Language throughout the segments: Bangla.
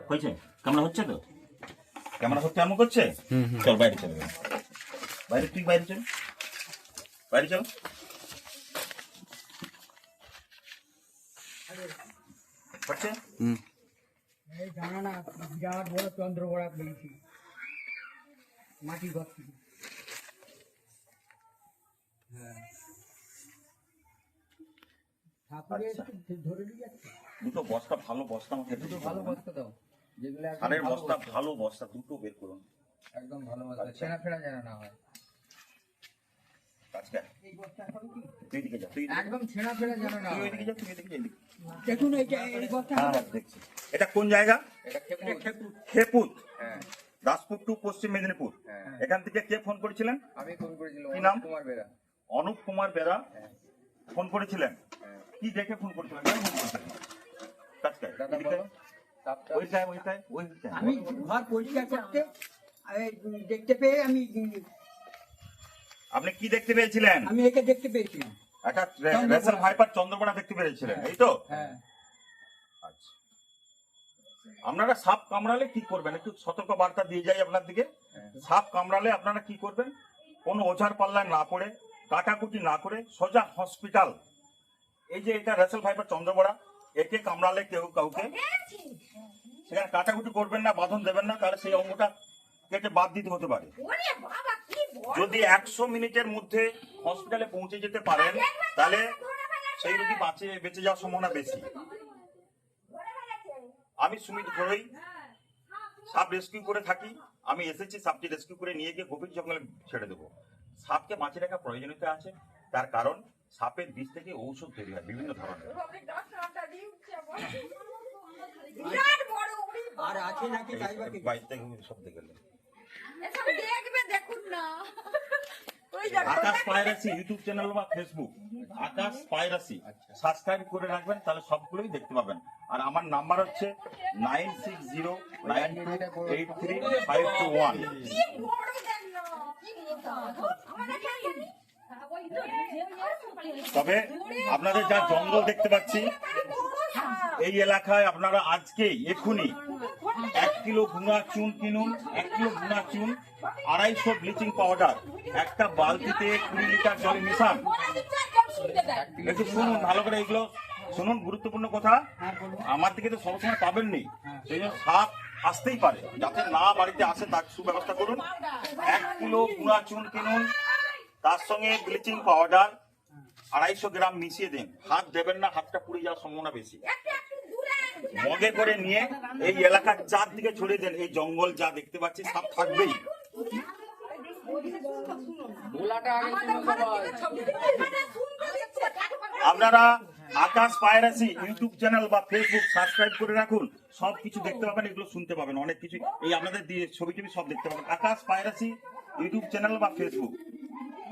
হয়েছে? ক্যামেরা হচ্ছে তো? ক্যামেরা হচ্ছে এমন করছে? চল বাইরে চল, বাইরে তুই বাইরে চল, বাইরে চল। হচ্ছে? এই জানা না বিরাট বড় চন্দ্রবড়া পেয়েছি মাটি ঘর থেকে। হ্যাঁ ঠাকুরের ধরে নিয়ে যাচ্ছে। দুটো বস্তা, ভালো বস্তা আমাকে দুটো ভালো বস্তা দাও, যেগুলো একদম সারের ভালো বস্তা, ভালো বস্তা দুটো বের করুন। একদম ভালো বস্তা, ছেঁড়া ফেরা যেন না হয়। আজকে এই বস্তা এখন কি তুই দিকে যা, তুই একদম ছেঁড়া ফেরা যেন না তুই হয়। ওইদিকে যা, তুই এদিকে যা, এদিকে। দেখুন এইটা এই বস্তা হ্যাঁ দেখছি। এটা কোন জায়গা? এটা খেপুর। খেপুত, হ্যাঁ দাসপুর টু পশ্চিম মেদিনীপুর। হ্যাঁ এখান থেকে কে ফোন করেছিলেন? আমি ফোন করেছিলাম, কি নাম? কুমার বেরা। অনুপ কুমার বেরা হ্যাঁ ফোন করেছিলেন। হ্যাঁ কি দেখে ফোন করেছিলেন? কেন ফোন করেছিলেন? কাজটায়, দাদা এদিকে। বলো তাপটা। ওইটায়। আমি ঘর পরিষ্কার করতে দেখতে পেয়ে আমি আপনি কি দেখতে পেয়েছিলেন? একে দেখতে পেয়েছিলাম। একটা রেসেল ভাইপার চন্দ্রকোনা দেখতে পেরেছিলেন, এই তো? হ্যাঁ আচ্ছা, আপনারা সাপ কামড়ালে কি করবেন? একটু সতর্ক বার্তা দিয়ে যাই আপনার দিকে। সাপ কামড়ালে আপনারা কি করবেন? কোনো ওঝার পাল্লায় না পড়ে, কাটাকুটি না করে সোজা হসপিটাল। এই যে এটা রেসেল ভাইপার চন্দ্রকোনা, একে কামড়ালে কেউ কাউকে সেখানে কাটাকুটি করবেন না, বাঁধন দেবেন না, তাহলে সেই অঙ্গটা কেটে বাদ দিতে হতে পারে। যদি 100 মিনিটের মধ্যে হসপিটালে পৌঁছে যেতে পারেন, তাহলে সেই রোগী বেঁচে যাওয়ার সম্ভাবনা বেশি। আমি সুমিত ঘরোই সাপ রেস্কিউ করে থাকি। আমি এসেছি সাপটি রেস্কিউ করে নিয়ে গিয়ে গভীর জঙ্গলে ছেড়ে দেবো। সাপকে বাঁচিয়ে রাখার প্রয়োজনীয়তা আছে, তার কারণ সাপের বিষ থেকে ঔষধ তৈরি হয় বিভিন্ন ধরনের। আর আছে নাকি যাইবাকে বাইরে থেকে সব দেখে নেন। দেখুন না আকাশ পায়রাসি ইউটিউব চ্যানেল বা ফেসবুক, আকাশ পায়রাসি সাবস্ক্রাইব করে রাখবেন, তাহলে সবগুলোই দেখতে পাবেন। আর আমার নাম্বার হচ্ছে 9609283521। তবে আপনাদের যা জঙ্গল দেখতে পাচ্ছি এই এলাকায়, আপনারা আজকে এক্ষুনি 1 কিলো গুঁড়া চুন কিনুন। 1 কিলো গুঁড়া চুন, 250 ব্লিচিং পাউডার, একটা বালতিতে 20 লিটার জলে মিশান। একটু শুনুন ভালো করে, এগুলো শুনুন, গুরুত্বপূর্ণ কথা। আমার দিকে তো সবসময় পাবেননি, সেই জন্য সাপ আসতেই পারে, যাতে না বাড়িতে আসে তার সুব্যবস্থা করুন। 1 কিলো গুঁড়া চুন কিনুন, তার সঙ্গে ব্লিচিং পাউডার 250 গ্রাম মিশিয়ে দিন। হাত দেবেন না, হাতটা পুড়ে যাওয়ার সম্ভাবনা বেশি। মগে করে নিয়ে এই এলাকার চারদিকে ছড়িয়ে দেন। এই জঙ্গল যা দেখতে পাচ্ছি সাপ থাকবেই। আপনারা আকাশ পায়রাসি ইউটিউব চ্যানেল বা ফেসবুক সাবস্ক্রাইব করে রাখুন, সব কিছু দেখতে পাবেন, এগুলো শুনতে পাবেন, অনেক কিছু এই আপনাদের দিয়ে ছবি টবি সব দেখতে পাবেন। আকাশ পায়রাসি ইউটিউব চ্যানেল বা ফেসবুক,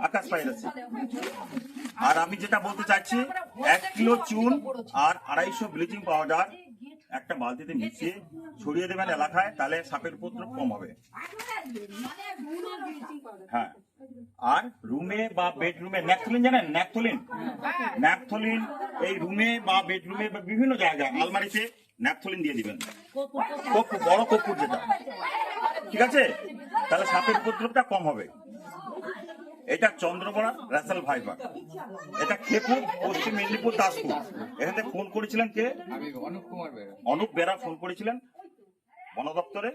আকাশ পায়রাসি। আর আমি যেটা বলতে চাচ্ছি, 1 কিলো চুন আর 250 ব্লিচিং পাউডার একটা বালতিতে মিশিয়ে ছড়িয়ে দেবেন এলাকায়, তাহলে সাপের উপদ্রব কম হবে। হ্যাঁ, আর রুমে বা বেডরুমে ন্যাপথলিন জানেন? ন্যাপথলিন এই রুমে বা বেডরুমে বা বিভিন্ন জায়গায় আলমারিতে ন্যাপথলিন দিয়ে দিবেন। কর্পূর, বড় কর্পূর যেটা, ঠিক আছে? তাহলে সাপের উপদ্রবটা কম হবে। এটা চন্দ্রকোনা রেসেল ভাইপার, এটা খেপুর, পশ্চিম মেদিনীপুর, দাসপুর। এখানে ফোন করেছিলেন কে? আমি অনুপ কুমার বেরা। অনুপ বেরা ফোন করেছিলেন বন দপ্তরে।